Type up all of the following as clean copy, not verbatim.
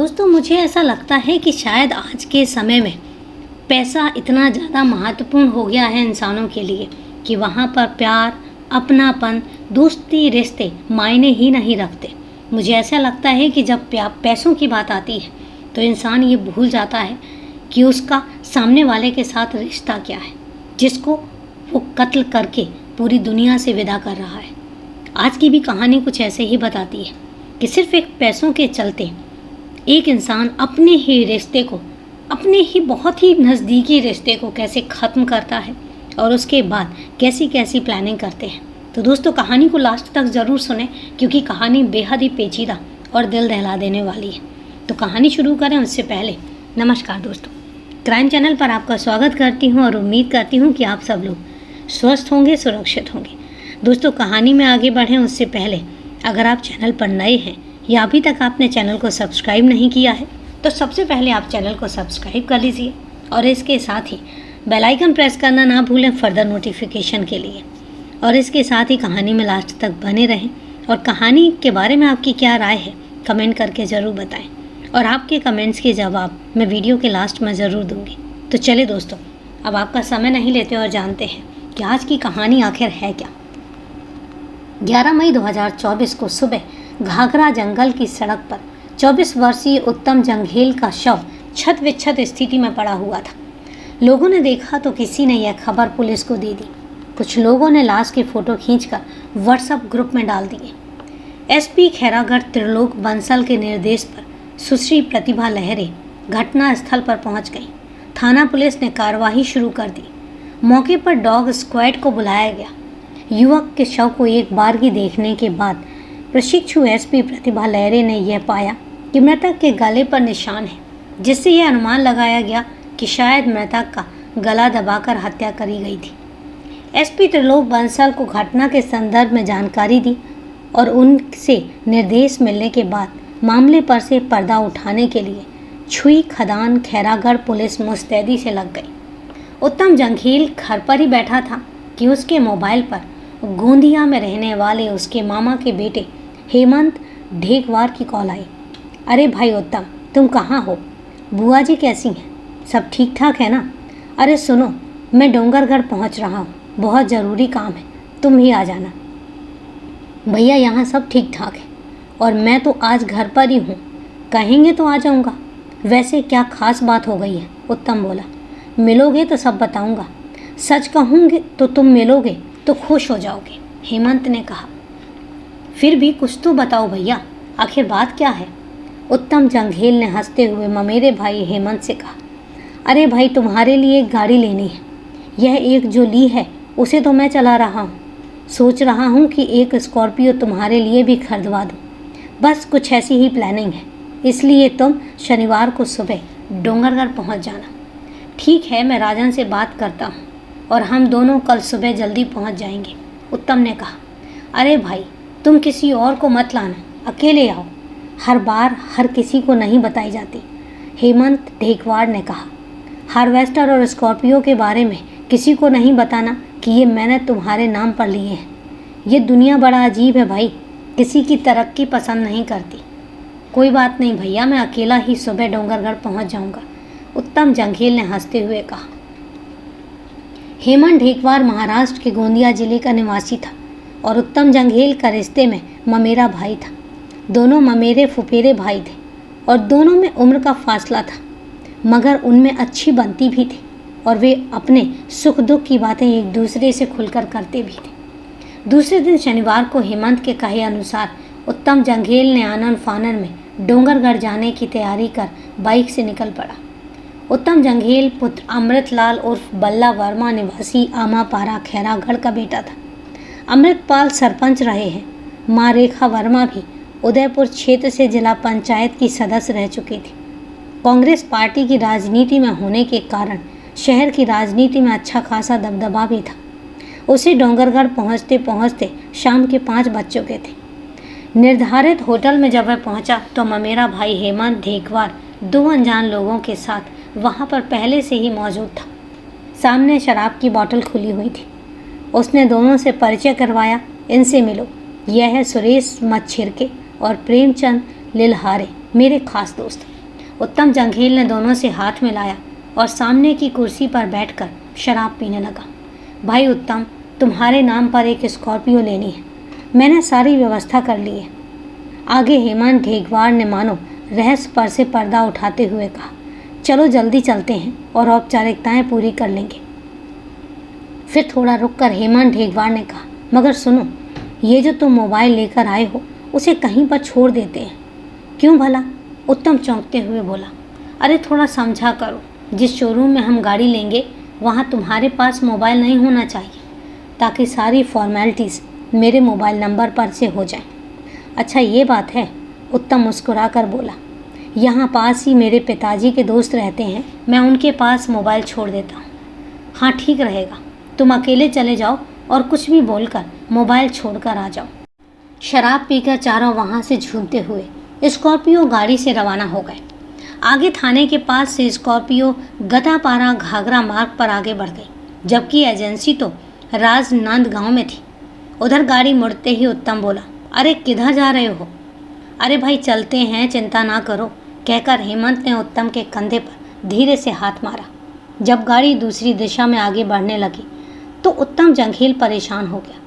दोस्तों, मुझे ऐसा लगता है कि शायद आज के समय में पैसा इतना ज़्यादा महत्वपूर्ण हो गया है इंसानों के लिए कि वहाँ पर प्यार, अपनापन, दोस्ती, रिश्ते मायने ही नहीं रखते। मुझे ऐसा लगता है कि जब पैसों की बात आती है तो इंसान ये भूल जाता है कि उसका सामने वाले के साथ रिश्ता क्या है, जिसको वो कत्ल करके पूरी दुनिया से विदा कर रहा है। आज की भी कहानी कुछ ऐसे ही बताती है कि सिर्फ एक पैसों के चलते एक इंसान अपने ही रिश्ते को, अपने ही बहुत ही नज़दीकी रिश्ते को कैसे ख़त्म करता है और उसके बाद कैसी कैसी प्लानिंग करते हैं। तो दोस्तों, कहानी को लास्ट तक ज़रूर सुने क्योंकि कहानी बेहद ही पेचीदा और दिल दहला देने वाली है। तो कहानी शुरू करें उससे पहले नमस्कार दोस्तों, क्राइम चैनल पर आपका स्वागत करती हूँ और उम्मीद करती हूँ कि आप सब लोग स्वस्थ होंगे, सुरक्षित होंगे। दोस्तों, कहानी में आगे बढ़ें उससे पहले अगर आप चैनल पर नए हैं या अभी तक आपने चैनल को सब्सक्राइब नहीं किया है तो सबसे पहले आप चैनल को सब्सक्राइब कर लीजिए और इसके साथ ही बेल आइकन प्रेस करना ना भूलें फर्दर नोटिफिकेशन के लिए। और इसके साथ ही कहानी में लास्ट तक बने रहें और कहानी के बारे में आपकी क्या राय है कमेंट करके ज़रूर बताएं और आपके कमेंट्स के जवाब मैं वीडियो के लास्ट में ज़रूर दूँगी। तो चलिए दोस्तों, अब आपका समय नहीं लेते और जानते हैं कि आज की कहानी आखिर है क्या। 11 मई 2024 को सुबह घाघरा जंगल की सड़क पर 24 वर्षीय उत्तम जंघेल का शव छत विच्छत स्थिति में पड़ा हुआ था। लोगों ने देखा तो किसी ने यह खबर पुलिस को दे दी। कुछ लोगों ने लाश के फोटो खींचकर व्हाट्सएप ग्रुप में डाल दिए। एसपी खैरागढ़ त्रिलोक बंसल के निर्देश पर सुश्री प्रतिभा लहरे घटना स्थल पर पहुंच गई। थाना पुलिस ने कार्रवाई शुरू कर दी। मौके पर डॉग स्क्वाड को बुलाया गया। युवक के शव को एक बार ही देखने के बाद प्रशिक्षु एसपी प्रतिभा लहरे ने यह पाया कि मृतक के गले पर निशान है, जिससे यह अनुमान लगाया गया कि शायद मृतक का गला दबाकर हत्या करी गई थी। एसपी त्रिलोक बंसल को घटना के संदर्भ में जानकारी दी और उनसे निर्देश मिलने के बाद मामले पर से पर्दा उठाने के लिए छुई खदान खैरागढ़ पुलिस मुस्तैदी से लग गई। उत्तम जंघेल घर पर ही बैठा था कि उसके मोबाइल पर गोंदिया में रहने वाले उसके मामा के बेटे हेमंत ढेकवार की कॉल आई। अरे भाई उत्तम, तुम कहाँ हो? बुआ जी कैसी हैं? सब ठीक ठाक है ना? अरे सुनो, मैं डोंगरगढ़ पहुँच रहा हूँ, बहुत ज़रूरी काम है, तुम भी आ जाना। भैया यहाँ सब ठीक ठाक है और मैं तो आज घर पर ही हूँ, कहेंगे तो आ जाऊँगा। वैसे क्या खास बात हो गई है? उत्तम बोला। मिलोगे तो सब बताऊँगा, सच कहूँगे तो तुम मिलोगे तो खुश हो जाओगे, हेमंत ने कहा। फिर भी कुछ तो बताओ भैया, आखिर बात क्या है? उत्तम जंघेल ने हंसते हुए ममेरे भाई हेमंत से कहा। अरे भाई, तुम्हारे लिए एक गाड़ी लेनी है। यह एक जो ली है उसे तो मैं चला रहा हूँ। सोच रहा हूँ कि एक स्कॉर्पियो तुम्हारे लिए भी खरीदवा दूँ। बस कुछ ऐसी ही प्लानिंग है, इसलिए तुम शनिवार को सुबह डोंगरगढ़ पहुँच जाना। ठीक है, मैं राजन से बात करता हूँ और हम दोनों कल सुबह जल्दी पहुँच जाएंगे, उत्तम ने कहा। अरे भाई, तुम किसी और को मत लाना, अकेले आओ। हर बार हर किसी को नहीं बताई जाती, हेमंत ढेकवाड़ ने कहा। हार्वेस्टर और स्कॉर्पियो के बारे में किसी को नहीं बताना कि ये मैंने तुम्हारे नाम पर लिए हैं। ये दुनिया बड़ा अजीब है भाई, किसी की तरक्की पसंद नहीं करती। कोई बात नहीं भैया, मैं अकेला ही सुबह डोंगरगढ़ पहुंच जाऊंगा, उत्तम जंघेल ने हंसते हुए कहा। हेमंत ढेकवार महाराष्ट्र के गोंदिया जिले का निवासी था और उत्तम जंघेल का रिश्ते में ममेरा भाई था। दोनों ममेरे फुफेरे भाई थे और दोनों में उम्र का फासला था, मगर उनमें अच्छी बनती भी थी और वे अपने सुख दुख की बातें एक दूसरे से खुलकर करते भी थे। दूसरे दिन शनिवार को हेमंत के कहे अनुसार उत्तम जंघेल ने आनन फानन में डोंगरगढ़ जाने की तैयारी कर बाइक से निकल पड़ा। उत्तम जंघेल पुत्र अमृतलाल उर्फ बल्ला वर्मा निवासी आमापारा खैरागढ़ का बेटा था। अमृतपाल सरपंच रहे हैं। माँ रेखा वर्मा भी उदयपुर क्षेत्र से जिला पंचायत की सदस्य रह चुकी थी। कांग्रेस पार्टी की राजनीति में होने के कारण शहर की राजनीति में अच्छा खासा दबदबा भी था। उसे डोंगरगढ़ पहुँचते पहुँचते शाम के 5 बज चुके थे। निर्धारित होटल में जब वह पहुँचा तो ममेरा भाई हेमंत ढेकवार 2 अनजान लोगों के साथ वहाँ पर पहले से ही मौजूद था। सामने शराब की बोतल खुली हुई थी। उसने दोनों से परिचय करवाया। इनसे मिलो, यह है सुरेश मच्छिरके और प्रेमचंद लिलहारे, मेरे खास दोस्त। उत्तम जंघेल ने दोनों से हाथ मिलाया और सामने की कुर्सी पर बैठकर शराब पीने लगा। भाई उत्तम, तुम्हारे नाम पर एक स्कॉर्पियो लेनी है, मैंने सारी व्यवस्था कर ली है। आगे हेमंत ढेगवार ने मानो रहस्य पर से पर्दा उठाते हुए कहा, चलो जल्दी चलते हैं और औपचारिकताएं पूरी कर लेंगे। फिर थोड़ा रुककर हेमंत ढेगवार ने कहा, मगर सुनो, ये जो तुम मोबाइल लेकर आए हो उसे कहीं पर छोड़ देते हैं। क्यों भला? उत्तम चौंकते हुए बोला, अरे थोड़ा समझा करो, जिस शोरूम में हम गाड़ी लेंगे वहाँ तुम्हारे पास मोबाइल नहीं होना चाहिए, ताकि सारी फॉर्मेलिटीज़ मेरे मोबाइल नंबर पर से हो जाए। अच्छा ये बात है, उत्तम मुस्कुरा कर बोला, यहाँ पास ही मेरे पिताजी के दोस्त रहते हैं, मैं उनके पास मोबाइल छोड़ देता हूँ। हाँ ठीक रहेगा, तुम अकेले चले जाओ और कुछ भी बोलकर मोबाइल छोड़कर आ जाओ। शराब पीकर चारों वहाँ से झूमते हुए स्कॉर्पियो गाड़ी से रवाना हो गए। आगे थाने के पास से स्कॉर्पियो गदापारा घाघरा मार्ग पर आगे बढ़ गई, जबकि एजेंसी तो राजनांद गांव में थी। उधर गाड़ी मुड़ते ही उत्तम बोला, अरे किधर जा रहे हो? अरे भाई चलते हैं, चिंता ना करो, कहकर हेमंत ने उत्तम के कंधे पर धीरे से हाथ मारा। जब गाड़ी दूसरी दिशा में आगे बढ़ने लगी तो उत्तम जंघेल परेशान हो गया।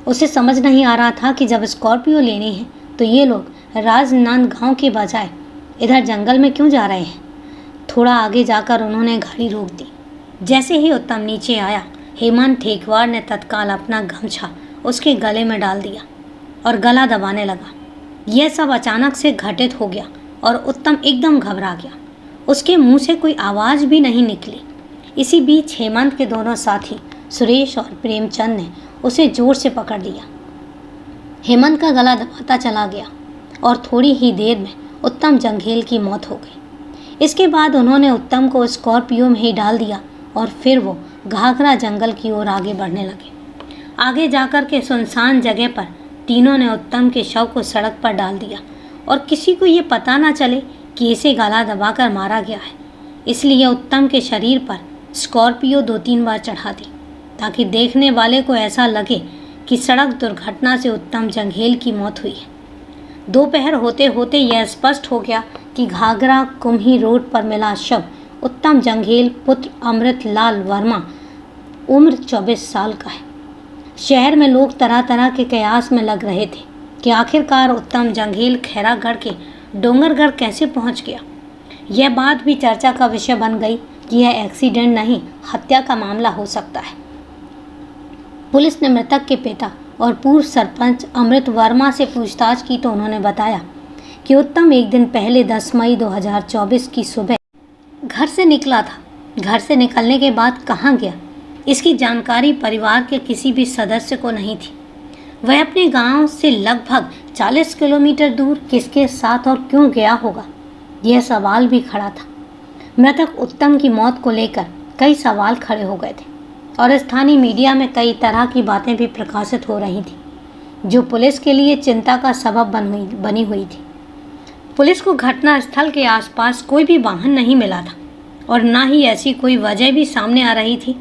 उसे समझ नहीं आ रहा था कि जब स्कॉर्पियो लेनी है तो ये लोग राजनांद गांव के बजाय इधर जंगल में क्यों जा रहे हैं। थोड़ा आगे जाकर उन्होंने गाड़ी रोक दी। जैसे ही उत्तम नीचे आया, हेमंत ढेगवार ने तत्काल अपना गमछा उसके गले में डाल दिया और गला दबाने लगा। यह सब अचानक से घटित हो गया और उत्तम एकदम घबरा गया। उसके मुंह से कोई आवाज़ भी नहीं निकली। इसी बीच हेमंत के दोनों साथी सुरेश और प्रेमचंद ने उसे जोर से पकड़ लिया। हेमंत का गला दबाता चला गया और थोड़ी ही देर में उत्तम जंघेल की मौत हो गई। इसके बाद उन्होंने उत्तम को स्कॉर्पियो में ही डाल दिया और फिर वो घाघरा जंगल की ओर आगे बढ़ने लगे। आगे जाकर के सुनसान जगह पर तीनों ने उत्तम के शव को सड़क पर डाल दिया और किसी को ये पता ना चले कि इसे गला दबाकर मारा गया है। इसलिए उत्तम के शरीर पर स्कॉर्पियो 2-3 बार चढ़ा दी, ताकि देखने वाले को ऐसा लगे कि सड़क दुर्घटना से उत्तम जंघेल की मौत हुई है। दोपहर होते होते यह स्पष्ट हो गया कि घाघरा कुम्ही रोड पर मिला शव उत्तम जंघेल पुत्र अमृत लाल वर्मा उम्र 24 साल का है। शहर में लोग तरह तरह के कयास में लग रहे थे कि आखिरकार उत्तम जंघेल खैरागढ़ के डोंगरगढ़ कैसे पहुंच गया। यह बात भी चर्चा का विषय बन गई कि यह एक्सीडेंट नहीं, हत्या का मामला हो सकता है। पुलिस ने मृतक के पिता और पूर्व सरपंच अमृत वर्मा से पूछताछ की तो उन्होंने बताया कि उत्तम एक दिन पहले 10 मई 2024 की सुबह घर से निकला था। घर से निकलने के बाद कहाँ गया, इसकी जानकारी परिवार के किसी भी सदस्य को नहीं थी। वह अपने गांव से लगभग 40 किलोमीटर दूर किसके साथ और क्यों गया होगा, यह सवाल भी खड़ा था। मृतक उत्तम की मौत को लेकर कई सवाल खड़े हो गए थे और स्थानीय मीडिया में कई तरह की बातें भी प्रकाशित हो रही थी, जो पुलिस के लिए चिंता का सबब बनी हुई थी। पुलिस को घटना स्थल के आसपास कोई भी वाहन नहीं मिला था और न ही ऐसी कोई वजह भी सामने आ रही थी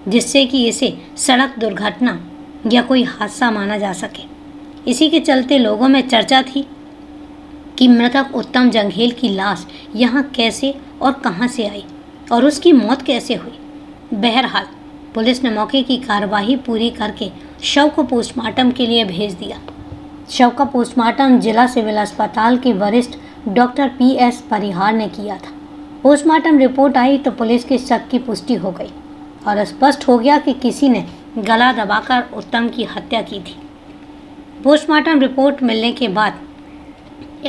जिससे कि इसे सड़क दुर्घटना या कोई हादसा माना जा सके। इसी के चलते लोगों में चर्चा थी कि मृतक उत्तम जंघेल की लाश यहाँ कैसे और कहाँ से आई और उसकी मौत कैसे हुई। बहरहाल पुलिस ने मौके की कार्रवाई पूरी करके शव को पोस्टमार्टम के लिए भेज दिया। शव का पोस्टमार्टम जिला सिविल अस्पताल के वरिष्ठ डॉक्टर PS परिहार ने किया था। पोस्टमार्टम रिपोर्ट आई तो पुलिस के शक की पुष्टि हो गई और स्पष्ट हो गया कि किसी ने गला दबाकर उत्तम की हत्या की थी। पोस्टमार्टम रिपोर्ट मिलने के बाद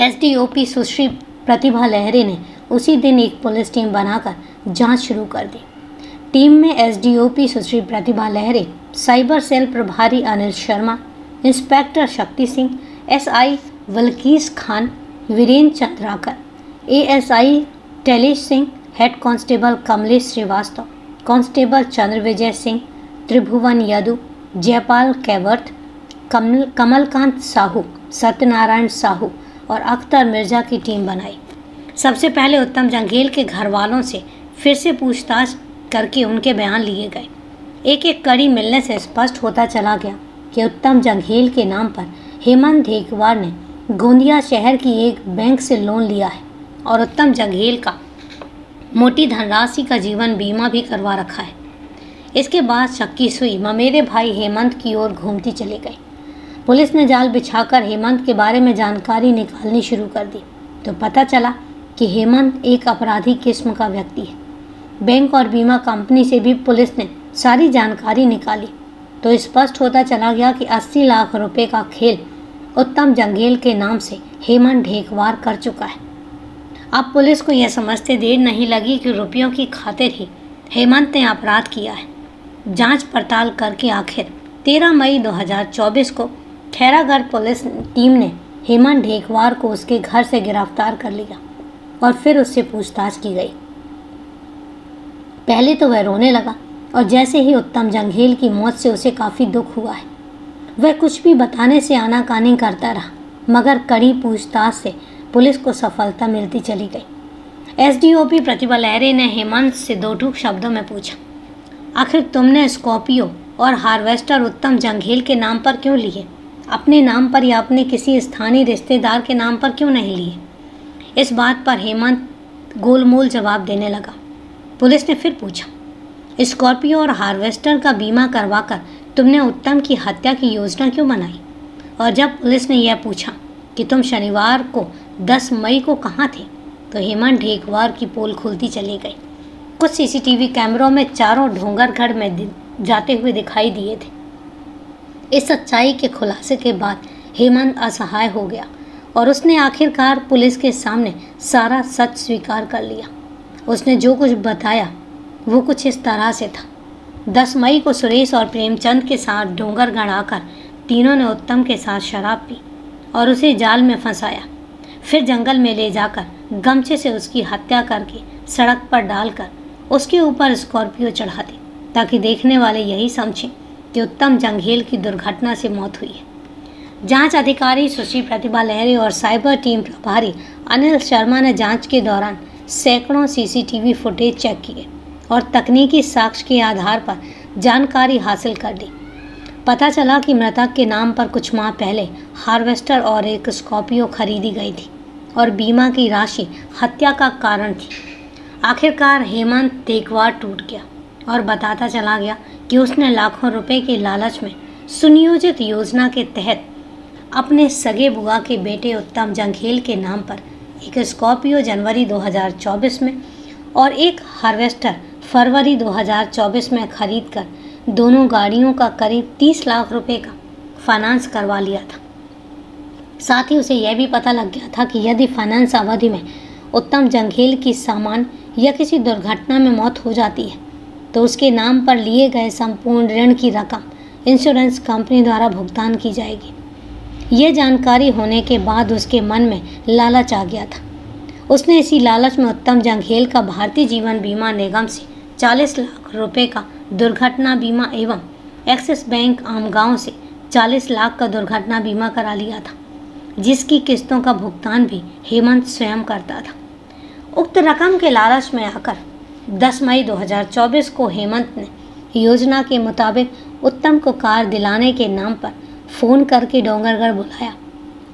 SDOP सुश्री प्रतिभा लहरे ने उसी दिन एक पुलिस टीम बनाकर जांच शुरू कर दी। टीम में SDOP सुश्री प्रतिभा लहरे, साइबर सेल प्रभारी Anil Sharma, inspector Shakti Singh, SI Walkis Khan, Virendra Chandrakar, ASI Tailesh Singh, head constable Kamlesh Srivastava, constable Chandra Vijay Singh, Tribhuvan Yadu, Jaipal Kaiwarth, Kamalkant Sahu, Satyanarayan Sahu और अख्तर मिर्जा की टीम बनाई। सबसे पहले उत्तम जंघेल के घर वालों से फिर से पूछताछ करके उनके बयान लिए गए। एक एक कड़ी मिलने से स्पष्ट होता चला गया कि उत्तम जंघेल के नाम पर हेमंत ढेगवार ने गोंदिया शहर की एक बैंक से लोन लिया है और उत्तम जंघेल का मोटी धनराशि का जीवन बीमा भी करवा रखा है। इसके बाद शक की सुई ममेरे भाई हेमंत की ओर घूमती चली गई। पुलिस ने जाल बिछाकर हेमंत के बारे में जानकारी निकालनी शुरू कर दी तो पता चला कि हेमंत एक अपराधी किस्म का व्यक्ति है। बैंक और बीमा कंपनी से भी पुलिस ने सारी जानकारी निकाली तो स्पष्ट होता चला गया कि 80 लाख रुपए का खेल उत्तम जंघेल के नाम से हेमंत ढेकवार कर चुका है। अब पुलिस को यह समझते देर नहीं लगी कि रुपयों की खातिर ही हेमंत ने अपराध किया है। जांच पड़ताल करके आखिर 13 मई 2024 को खैरागढ़ पुलिस टीम ने हेमंत ढेकवार को उसके घर से गिरफ्तार कर लिया और फिर उससे पूछताछ की गई। पहले तो वह रोने लगा और जैसे ही उत्तम जंघेल की मौत से उसे काफ़ी दुख हुआ है, वह कुछ भी बताने से आनाकानी करता रहा, मगर कड़ी पूछताछ से पुलिस को सफलता मिलती चली गई। एसडीओपी प्रतिभा लहरे ने हेमंत से दो टूक शब्दों में पूछा, आखिर तुमने स्कॉर्पियो और हार्वेस्टर उत्तम जंघेल के नाम पर क्यों लिए? अपने नाम पर या अपने किसी स्थानीय रिश्तेदार के नाम पर क्यों नहीं लिए? इस बात पर हेमंत गोलमोल जवाब देने लगा। पुलिस ने फिर पूछा, स्कॉर्पियो और हार्वेस्टर का बीमा करवाकर तुमने उत्तम की हत्या की योजना क्यों बनाई? और जब पुलिस ने यह पूछा कि तुम शनिवार को 10 मई को कहाँ थे, तो हेमंत ढेकवार की पोल खुलती चली गई। कुछ सीसीटीवी कैमरों में चारों डोंगरगढ़ में जाते हुए दिखाई दिए थे। इस सच्चाई के खुलासे के बाद हेमंत असहाय हो गया और उसने आखिरकार पुलिस के सामने सारा सच स्वीकार कर लिया। उसने जो कुछ बताया वो कुछ इस तरह से था। 10 मई को सुरेश और प्रेमचंद के साथ डोंगरगढ़ आकर तीनों ने उत्तम के साथ शराब पी और उसे जाल में फंसाया, फिर जंगल में ले जाकर गमछे से उसकी हत्या करके सड़क पर डालकर उसके ऊपर स्कॉर्पियो चढ़ा दी ताकि देखने वाले यही समझें कि उत्तम जंघेल की दुर्घटना से मौत हुई है। जांच अधिकारी सुश्री प्रतिभा लहरे और साइबर टीम प्रभारी अनिल शर्मा ने जांच के दौरान सैकड़ों सीसीटीवी फुटेज चेक किए और तकनीकी साक्ष्य के आधार पर जानकारी हासिल कर ली। पता चला कि मृतक के नाम पर कुछ माह पहले हार्वेस्टर और एक स्कॉर्पियो खरीदी गई थी और बीमा की राशि हत्या का कारण थी। आखिरकार हेमंत ढेकवार टूट गया और बताता चला गया कि उसने लाखों रुपए के लालच में सुनियोजित योजना के तहत अपने सगे बुआ के बेटे उत्तम जंघेल के नाम पर एक स्कॉर्पियो जनवरी 2024 में और एक हार्वेस्टर फरवरी 2024 में खरीदकर दोनों गाड़ियों का करीब 30 लाख रुपए का फाइनेंस करवा लिया था। साथ ही उसे यह भी पता लग गया था कि यदि फाइनेंस अवधि में उत्तम जंघेल की सामान या किसी दुर्घटना में मौत हो जाती है तो उसके नाम पर लिए गए संपूर्ण ऋण की रकम इंश्योरेंस कंपनी द्वारा भुगतान की जाएगी। यह जानकारी होने के बाद उसके मन में लालच आ गया था। उसने इसी लालच में उत्तम जंघेल का भारतीय जीवन बीमा निगम से 40 लाख रुपए का दुर्घटना बीमा एवं एक्सिस बैंक आमगांव से 40 लाख का दुर्घटना बीमा करा लिया था, जिसकी किस्तों का भुगतान भी हेमंत स्वयं करता था। उक्त रकम के लालच में आकर 10 मई 2024 को हेमंत ने योजना के मुताबिक उत्तम को कार दिलाने के नाम पर फ़ोन करके डोंगरगढ़ बुलाया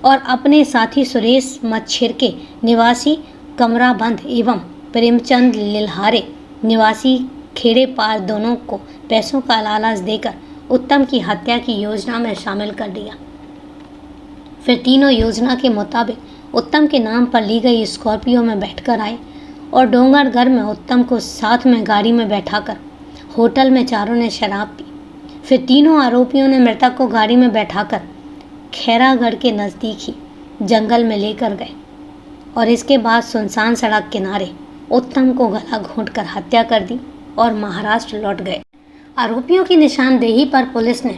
और अपने साथी सुरेश मच्छिरके निवासी कमराबंद एवं प्रेमचंद लिल्हारे निवासी खेड़े पार दोनों को पैसों का लालच देकर उत्तम की हत्या की योजना में शामिल कर दिया। फिर तीनों योजना के मुताबिक उत्तम के नाम पर ली गई स्कॉर्पियो में बैठकर आए और डोंगरगढ़ में उत्तम को साथ में गाड़ी में बैठाकर होटल में चारों ने शराब पी। फिर तीनों आरोपियों ने मृतक को गाड़ी में बैठाकर खैरागढ़ के नज़दीक ही जंगल में लेकर गए और इसके बाद सुनसान सड़क किनारे उत्तम को गला घोंटकर हत्या कर दी और महाराष्ट्र लौट गए। आरोपियों की निशानदेही पर पुलिस ने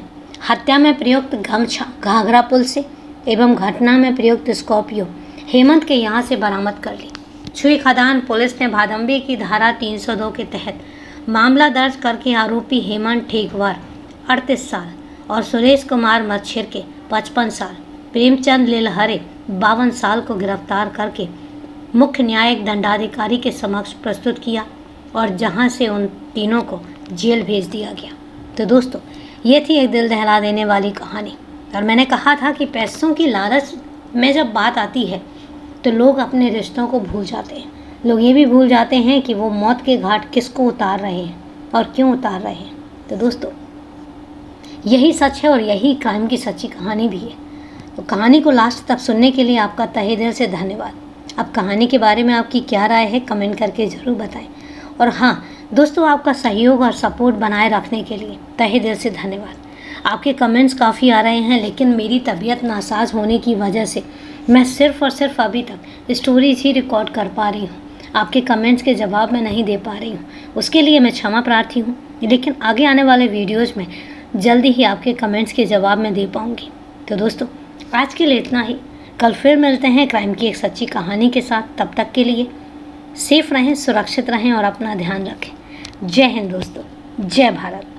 हत्या में प्रयुक्त गमछा घाघरा पुल से एवं घटना में प्रयुक्त स्कॉर्पियो हेमंत के यहाँ से बरामद कर ली। छुई खदान पुलिस ने भादंबी की धारा 302 के तहत मामला दर्ज करके आरोपी हेमंत ढेकवार 38 साल और सुरेश कुमार मच्छिरके 55 साल, प्रेमचंद लिल्हारे 52 साल को गिरफ्तार करके मुख्य न्यायिक दंडाधिकारी के समक्ष प्रस्तुत किया और जहां से उन तीनों को जेल भेज दिया गया। तो दोस्तों, ये थी एक दिल दहला देने वाली कहानी और मैंने कहा था कि पैसों की लालच में जब बात आती है तो लोग अपने रिश्तों को भूल जाते हैं। लोग ये भी भूल जाते हैं कि वो मौत के घाट किसको उतार रहे हैं और क्यों उतार रहे हैं। तो दोस्तों, यही सच है और यही क्राइम की सच्ची कहानी भी है। तो कहानी को लास्ट तक सुनने के लिए आपका तहे दिल से धन्यवाद। अब कहानी के बारे में आपकी क्या राय है, कमेंट करके ज़रूर बताएं। और हाँ दोस्तों, आपका सहयोग और सपोर्ट बनाए रखने के लिए तहे दिल से धन्यवाद। आपके कमेंट्स काफ़ी आ रहे हैं, लेकिन मेरी तबीयत नासाज होने की वजह से मैं सिर्फ़ और सिर्फ अभी तक स्टोरीज ही रिकॉर्ड कर पा रही हूँ। आपके कमेंट्स के जवाब मैं नहीं दे पा रही हूँ, उसके लिए मैं क्षमा प्रार्थी हूँ। लेकिन आगे आने वाले वीडियोज़ में जल्दी ही आपके कमेंट्स के जवाब मैं दे पाऊँगी। तो दोस्तों, आज के लिए इतना ही। कल फिर मिलते हैं क्राइम की एक सच्ची कहानी के साथ। तब तक के लिए सेफ रहें, सुरक्षित रहें और अपना ध्यान रखें। जय हिंद दोस्तों, जय भारत।